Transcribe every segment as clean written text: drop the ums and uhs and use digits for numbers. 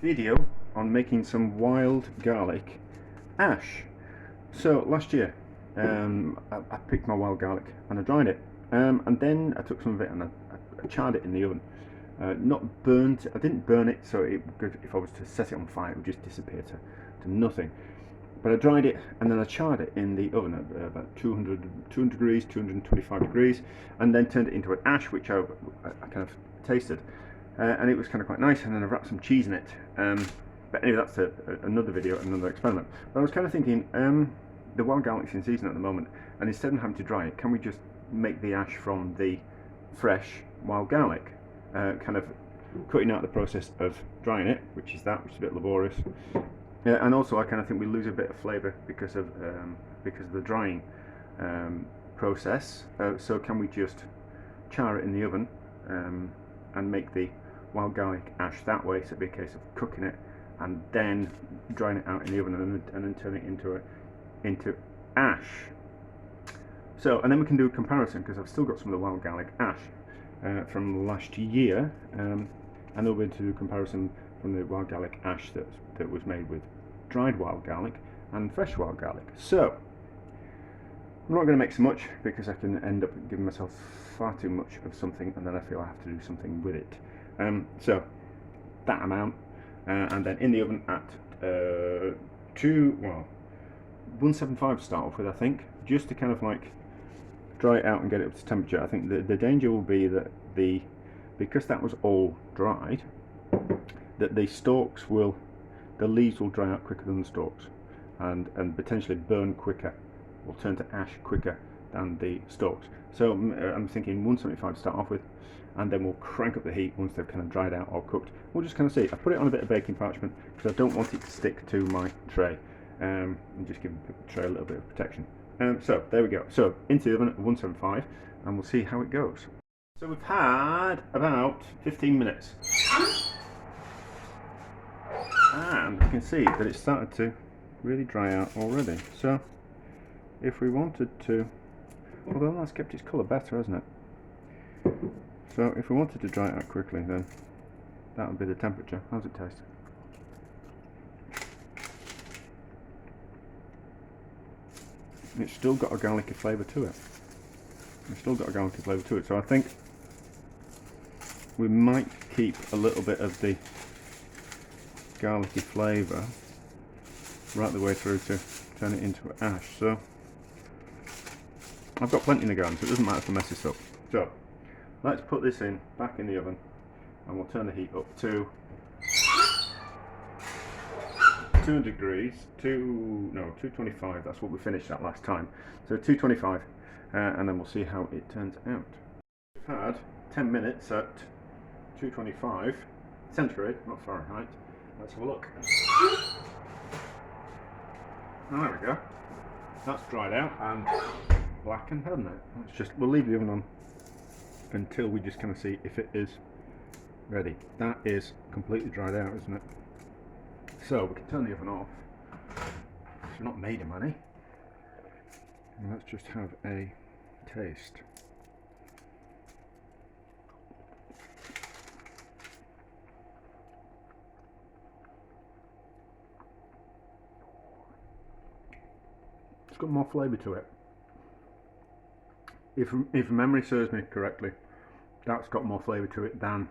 video on making some wild garlic ash. So last year I picked my wild garlic and I dried it, and then I took some of it and I charred it in the oven. Not burnt, I didn't burn it, so if I was to set it on fire it would just disappear to nothing. But I dried it and then I charred it in the oven at about 200 degrees, 225 degrees, and then turned it into an ash, which I kind of tasted. And it was kind of quite nice, and then I wrapped some cheese in it. But anyway, that's another video, another experiment. But I was kind of thinking, the wild garlic's in season at the moment, and instead of having to dry it, can we just make the ash from the fresh wild garlic? Kind of cutting out the process of drying it, which is a bit laborious. And also I kind of think we lose a bit of flavour because of the drying process. So can we just char it in the oven and make the wild garlic ash that way? So it'd be a case of cooking it and then drying it out in the oven and then turn it into ash. So, and then we can do a comparison, because I've still got some of the wild garlic ash from last year, and then we're going to do a comparison from the wild garlic ash that was made with dried wild garlic and fresh wild garlic. So I'm not going to make so much, because I can end up giving myself far too much of something, and then I feel I have to do something with it. So that amount, and then in the oven at 175 to start off with, I think, just to kind of like dry it out and get it up to temperature. I think the danger will be that because that was all dried, that the leaves will dry out quicker than the stalks, and potentially burn quicker, will turn to ash quicker than the stalks. So I'm thinking 175 to start off with, and then we'll crank up the heat once they've kind of dried out or cooked. We'll just kind of see. I put it on a bit of baking parchment because I don't want it to stick to my tray, and just give the tray a little bit of protection. So there we go. So into the oven at 175, and we'll see how it goes. So we've had about 15 minutes, and you can see that it's started to really dry out already. So if we wanted to, although that's kept its colour better, hasn't it? So if we wanted to dry it out quickly, then that would be the temperature. How's it taste? It's still got a garlicky flavour to it. So I think we might keep a little bit of the garlicky flavour right the way through to turn it into ash. So I've got plenty in the garden, so it doesn't matter if I mess this up. So let's put this back in the oven, and we'll turn the heat up to 200 degrees, 225, that's what we finished at last time. So 225, and then we'll see how it turns out. We've had 10 minutes at 225 centigrade, not Fahrenheit. Let's have a look. Oh, there we go. That's dried out and blackened, hasn't it? We'll leave the oven on until we just kind of see if it is ready. That is completely dried out, isn't it? So we can turn the oven off. It's not made of money. And let's just have a taste. It's got more flavour to it. If memory serves me correctly, that's got more flavour to it than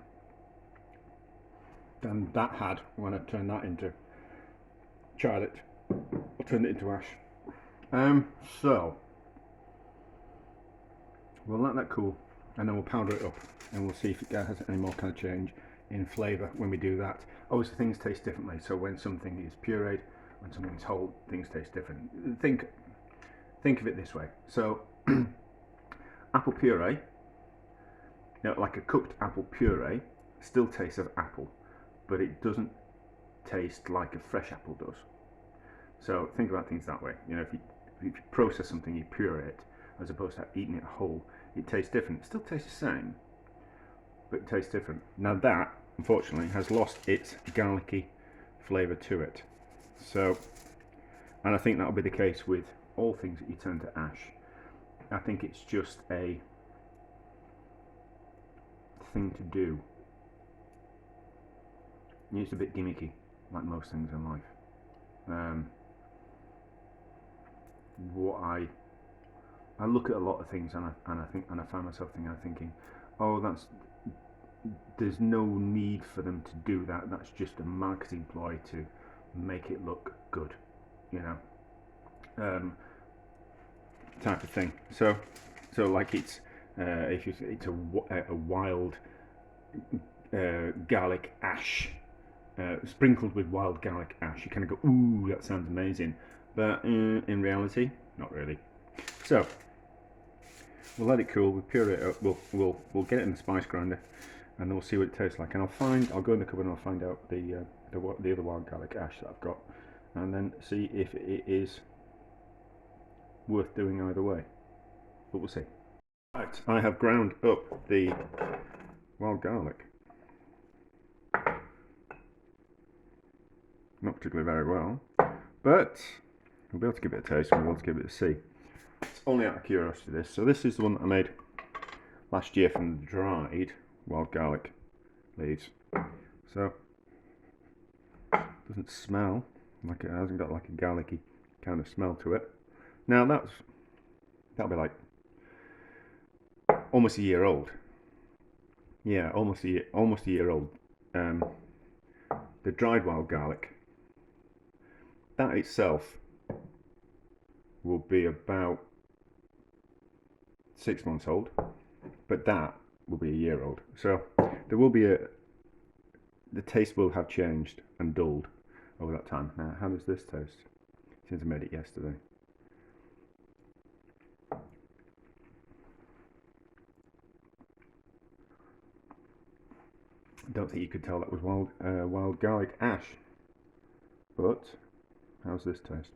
that had when I turned that into, charred it, or turned it into ash. So we'll let that cool, and then we'll powder it up, and we'll see if it has any more kind of change in flavour when we do that. Obviously things taste differently, so when something is pureed, when something is whole, things taste different. Think of it this way. So apple puree, like a cooked apple puree, still tastes of apple, but it doesn't taste like a fresh apple does. So think about things that way. If you process something, you puree it, as opposed to eating it whole, it tastes different. It still tastes the same, but it tastes different. Now that, unfortunately, has lost its garlicky flavour to it. So, and I think that'll be the case with all things that you turn to ash. I think it's just a thing to do. It's a bit gimmicky, like most things in life. What I look at a lot of things and I find myself thinking, oh, there's no need for them to do that. That's just a marketing ploy to make it look good, you know, type of thing. So like it's if you it's a wild garlic ash. Sprinkled with wild garlic ash, you kind of go, ooh, that sounds amazing, but in reality, not really. So we'll let it cool. We'll pure it up. We'll get it in the spice grinder, and then we'll see what it tastes like. And I'll go in the cupboard and I'll find out the other wild garlic ash that I've got, and then see if it is worth doing either way. But we'll see. Right, I have ground up the wild garlic. Not particularly very well, but we'll be able to give it a taste and we'll be able to give it a see. It's only out of curiosity this. So this is the one that I made last year from the dried wild garlic leaves. So it doesn't smell like it hasn't got like a garlicky kind of smell to it. Now that'll be like almost a year old. Yeah, almost a year old. The dried wild garlic, that itself will be about 6 months old, but that will be a year old. So there will be the taste will have changed and dulled over that time. Now, how does this taste? Since I made it yesterday. I don't think you could tell that was wild garlic ash. But how's this taste?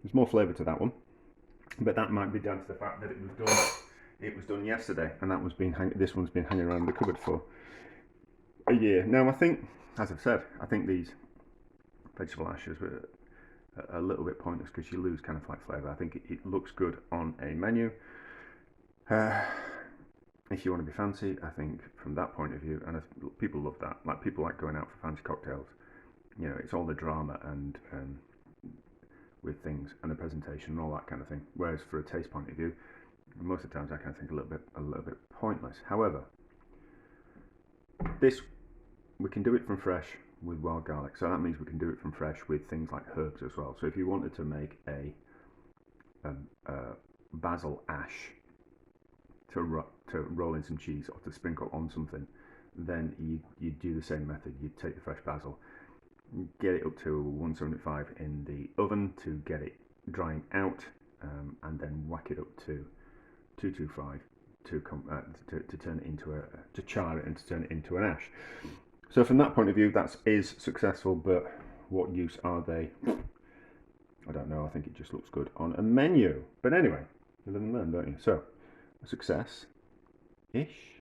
There's more flavour to that one, but that might be down to the fact that it was done yesterday, and this one's been hanging around the cupboard for a year. Now I think, as I've said, I think these vegetable ashes were a little bit pointless because you lose kind of like flavour. I think it looks good on a menu. If you want to be fancy, I think from that point of view, and people love that. Like people like going out for fancy cocktails. You know, it's all the drama and with things and the presentation and all that kind of thing. Whereas for a taste point of view, most of the times I kind of think a little bit pointless. However, this we can do it from fresh with wild garlic, so that means we can do it from fresh with things like herbs as well. So if you wanted to make a basil ash to roll in some cheese or to sprinkle on something, then you do the same method. You take the fresh basil, get it up to 175 in the oven to get it drying out, and then whack it up to 225 to turn it into to char it and to turn it into an ash. So from that point of view, that is successful, but what use are they? I don't know. I think it just looks good on a menu. But anyway, you live and learn, don't you? So, a success-ish.